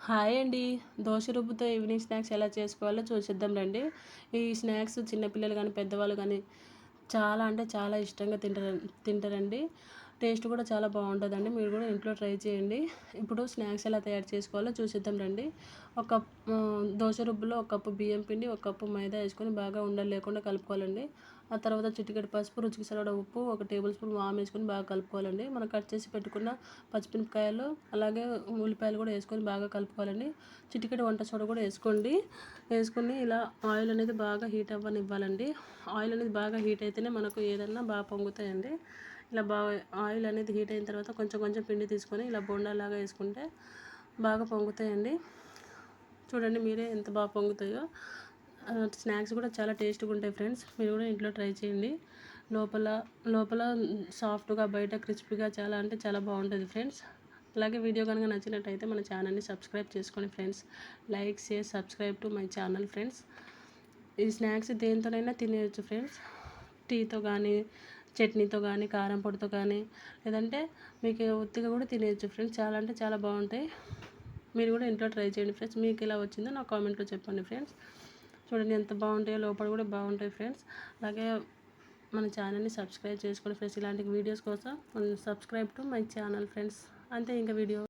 Hi అండి. Dosa రుబ్బుతో evening snacks ఎలా చేసుకోవాలో చూసేద్దాం రండి. ఈ స్నాక్స్ చిన్నపిల్లలు కానీ పెద్దవాళ్ళు కానీ చాలా అంటే చాలా ఇష్టంగా తింటారండి. టేస్ట్ కూడా చాలా బాగుంటుందండి. మీరు కూడా ఇంట్లో ట్రై చేయండి. ఇప్పుడు స్నాక్స్ ఎలా తయారు చేసుకోవాలో చూసేద్దాం రండి. ఒక దోస రుబ్బులో ఒక కప్పు బియ్యం పిండి, ఒక కప్పు మైదా వేసుకొని బాగా ఉండలు లేకుండా కలుపుకోవాలండి. ఆ తర్వాత చిటికెడు పసుపు, రుచికి సరిపడా ఉప్పు, ఒక టేబుల్ స్పూన్ వాము వేసుకొని బాగా కలుపుకోవాలండి. మనం కట్ చేసి పెట్టుకున్న పచ్చిమిరపకాయలు అలాగే ఉల్లిపాయలు కూడా వేసుకొని బాగా కలుపుకోవాలండి. చిటికెడు వంట సోడా కూడా వేసుకొని ఇలా ఆయిల్ అనేది బాగా హీట్ అవ్వనివ్వాలండి. ఆయిల్ అనేది బాగా హీట్ అయితేనే మనకు ఏదన్నా బాగా పొంగుతాయండి. ఇలా బాగా ఆయిల్ అనేది హీట్ అయిన తర్వాత కొంచెం కొంచెం పిండి తీసుకొని ఇలా బోండాలాగా వేసుకుంటే బాగా పొంగుతాయండి. చూడండి మీరే ఎంత బాగా పొంగుతాయో. స్నాక్స్ కూడా చాలా టేస్ట్గా ఉంటాయి ఫ్రెండ్స్. మీరు కూడా ఇంట్లో ట్రై చేయండి. లోపల లోపల సాఫ్ట్గా, బయట క్రిస్పీగా చాలా అంటే చాలా బాగుంటుంది ఫ్రెండ్స్. అలాగే వీడియో కనుక నచ్చినట్టయితే మన ఛానల్ని సబ్స్క్రైబ్ చేసుకోండి friends. Like, share, subscribe to my channel friends. ఈ స్నాక్స్ దేనితోనైనా తినేయచ్చు ఫ్రెండ్స్. టీతో కానీ, చట్నీతో కానీ, కారం పొడితో కానీ, లేదంటే మీకు ఉత్తిగా కూడా తినేయచ్చు ఫ్రెండ్స్. చాలా అంటే చాలా బాగుంటాయి. మీరు కూడా ఇంట్లో ట్రై చేయండి ఫ్రెండ్స్. మీకు ఎలా వచ్చిందో నా కామెంట్లో చెప్పండి ఫ్రెండ్స్. చూడండి ఎంత బాగుంటాయో, లోపల కూడా బాగుంటాయి ఫ్రెండ్స్. అలాగే మన ఛానల్ని సబ్స్క్రైబ్ చేసుకోండి ఫ్రెండ్స్. ఇలాంటి వీడియోస్ కోసం subscribe to my channel friends. అంతే ఇంకా వీడియో.